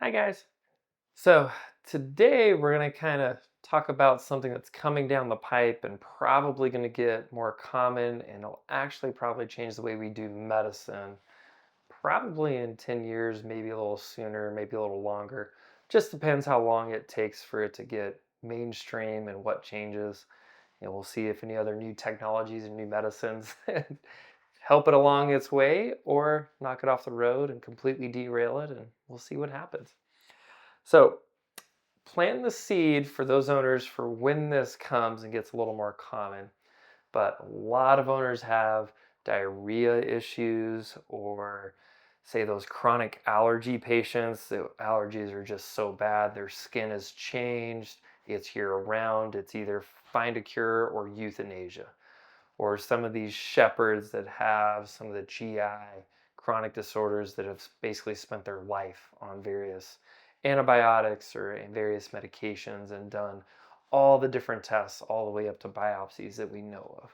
Hi guys. So today we're going to kind of talk about something that's coming down the pipe and probably going to get more common, and it'll actually probably change the way we do medicine. Probably in 10 years, maybe a little sooner, maybe a little longer. Just depends how long it takes for it to get mainstream and what changes. We'll see if any other new technologies and new medicines help it along its way or knock it off the road and completely derail it, and we'll see what happens. So, plant the seed for those owners for when this comes and gets a little more common. But a lot of owners have diarrhea issues, or say those chronic allergy patients. The allergies are just so bad, their skin has changed, it's year round. It's either find a cure or euthanasia. Or some of these shepherds that have some of the GI chronic disorders that have basically spent their life on various antibiotics or various medications and done all the different tests all the way up to biopsies that we know of.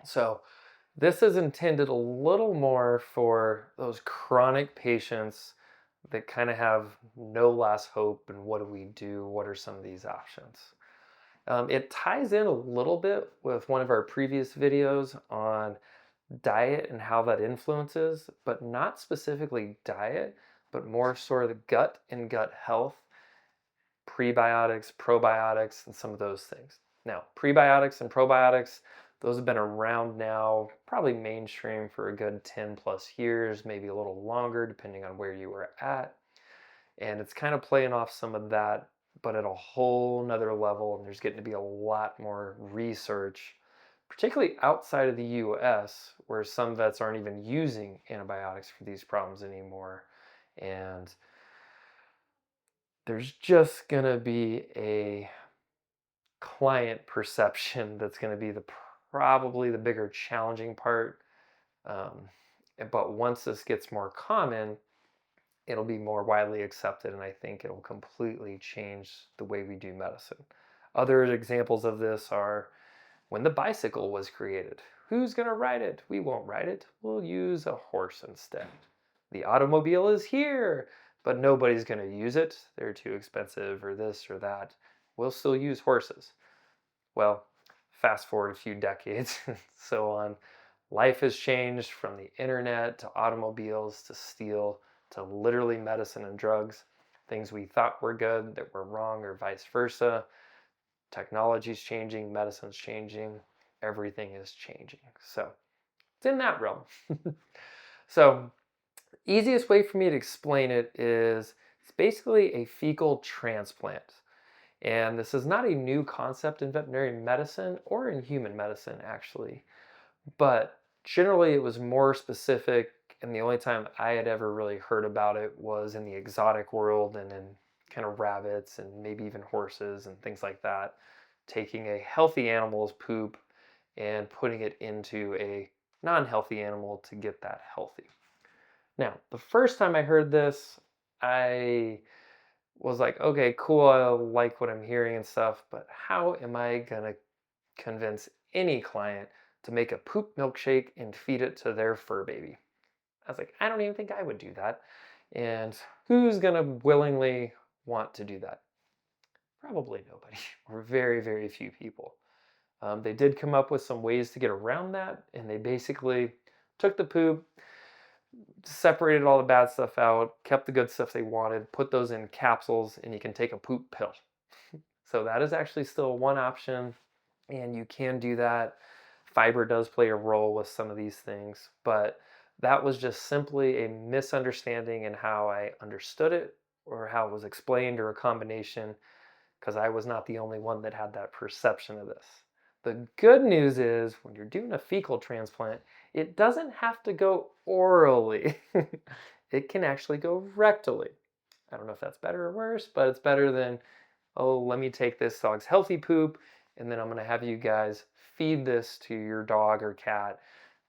So this is intended a little more for those chronic patients that kind of have no last hope, and what do we do? What are some of these options? It ties in a little bit with one of our previous videos on diet and how that influences, but not specifically diet, but more sort of the gut and gut health, prebiotics, probiotics, and some of those things. Now, prebiotics and probiotics, those have been around now, probably mainstream for a good 10 plus years, maybe a little longer, depending on where you were at. And it's kind of playing off some of that, but at a whole nother level. And there's getting to be a lot more research, particularly outside of the US, where some vets aren't even using antibiotics for these problems anymore. And there's just going to be a client perception that's going to be probably the bigger challenging part. Um, but once this gets more common, it'll be more widely accepted, and I think it'll completely change the way we do medicine. Other examples of this are when the bicycle was created. Who's going to ride it? We won't ride it. We'll use a horse instead. The automobile is here, but nobody's going to use it. They're too expensive, or this or that. We'll still use horses. Well, fast forward a few decades and so on. Life has changed from the internet to automobiles to steel to literally medicine and drugs. Things we thought were good that were wrong, or vice versa. Technology's changing, medicine's changing, everything is changing. So it's in that realm. So easiest way for me to explain it is it's basically a fecal transplant. And this is not a new concept in veterinary medicine or in human medicine, actually. But generally, it was more specific, and the only time I had ever really heard about it was in the exotic world and in kind of rabbits and maybe even horses and things like that, taking a healthy animal's poop and putting it into a non-healthy animal to get that healthy. Now, the first time I heard this, I was like, okay, cool, I like what I'm hearing and stuff, but how am I gonna convince any client to make a poop milkshake and feed it to their fur baby? I was like, I don't even think I would do that. And who's gonna willingly want to do that? Probably nobody, or very, very few people. They did come up with some ways to get around that, and they basically took the poop, separated all the bad stuff out, kept the good stuff they wanted, put those in capsules, and you can take a poop pill. So that is actually still one option, and you can do that. Fiber does play a role with some of these things, but that was just simply a misunderstanding in how I understood it or how it was explained, or a combination, because I was not the only one that had that perception of this. The good news is when you're doing a fecal transplant, it doesn't have to go orally. It can actually go rectally. I don't know if that's better or worse, but it's better than, oh, let me take this dog's healthy poop and then I'm going to have you guys feed this to your dog or cat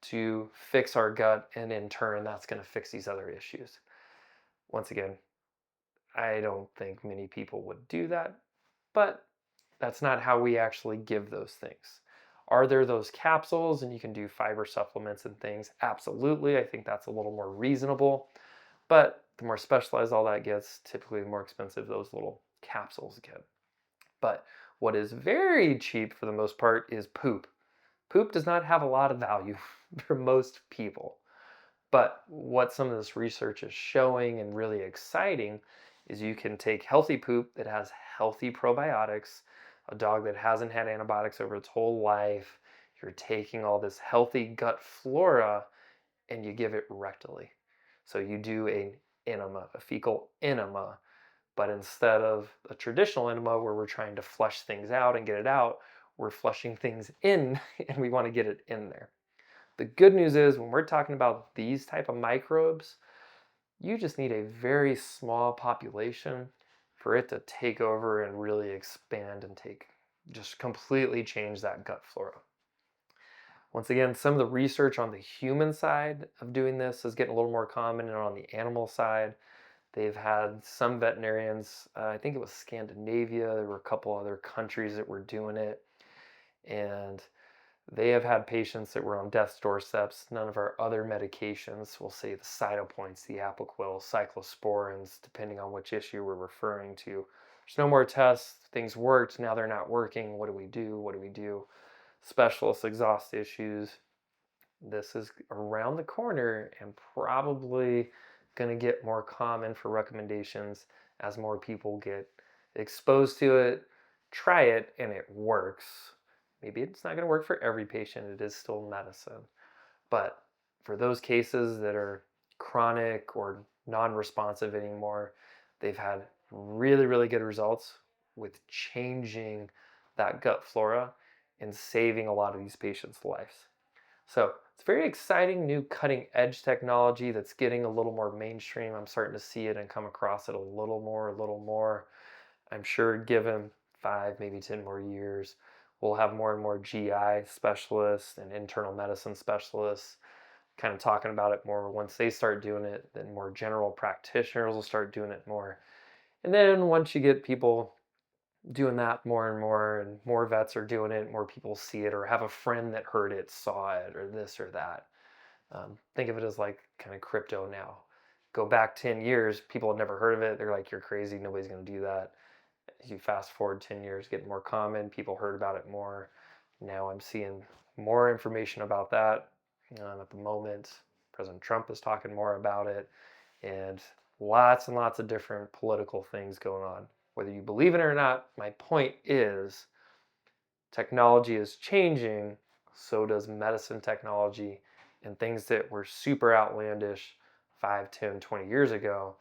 to fix our gut, and in turn, that's going to fix these other issues. Once again, I don't think many people would do that, but that's not how we actually give those things. Are there those capsules and you can do fiber supplements and things? Absolutely. I think that's a little more reasonable. But the more specialized all that gets, typically the more expensive those little capsules get. But what is very cheap for the most part is poop. Poop does not have a lot of value for most people. But what some of this research is showing and really exciting is you can take healthy poop that has healthy probiotics, a dog that hasn't had antibiotics over its whole life. You're taking all this healthy gut flora and you give it rectally. So you do an enema, a fecal enema, but instead of a traditional enema where we're trying to flush things out and get it out, we're flushing things in and we want to get it in there. The good news is when we're talking about these type of microbes, you just need a very small population for it to take over and really expand and just completely change that gut flora. Once again, some of the research on the human side of doing this is getting a little more common, and on the animal side, they've had some veterinarians, I think it was Scandinavia, there were a couple other countries that were doing it, and they have had patients that were on death's doorsteps. None of our other medications, we'll say the cytopoints, the Apoquil, cyclosporins, depending on which issue we're referring to. There's no more tests. Things worked. Now they're not working. What do we do? What do we do? Specialists exhaust issues. This is around the corner and probably going to get more common for recommendations as more people get exposed to it, try it, and it works. Maybe it's not going to work for every patient. It is still medicine. But for those cases that are chronic or non-responsive anymore, they've had really, really good results with changing that gut flora and saving a lot of these patients' lives. So it's very exciting new cutting edge technology that's getting a little more mainstream. I'm starting to see it and come across it a little more, a little more. I'm sure given 5, maybe 10 more years, we'll have more and more GI specialists and internal medicine specialists kind of talking about it more. Once they start doing it, then more general practitioners will start doing it more. And then once you get people doing that more and more vets are doing it, more people see it or have a friend that heard it, saw it, or this or that. Think of it as like kind of crypto now. Go back 10 years, people had never heard of it. They're like, you're crazy, nobody's going to do that. You fast forward 10 years, getting more common, people heard about it more. Now I'm seeing more information about that. At the moment, President Trump is talking more about it, and lots of different political things going on. Whether you believe it or not, my point is technology is changing, so does medicine technology, and things that were super outlandish 5, 10, 20 years ago,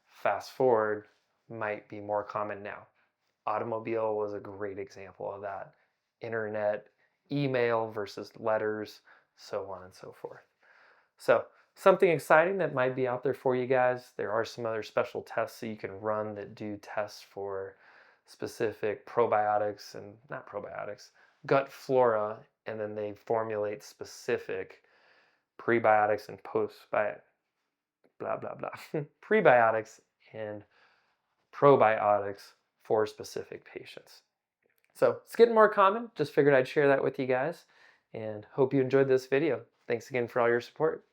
fast forward, might be more common now. Automobile was a great example of that. Internet, email versus letters, so on and so forth. So something exciting that might be out there for you guys. There are some other special tests that you can run that do tests for specific probiotics and not probiotics, gut flora, and then they formulate specific prebiotics and postbiotics, blah, blah, blah, prebiotics and probiotics for specific patients. So it's getting more common. Just figured I'd share that with you guys and hope you enjoyed this video. Thanks again for all your support.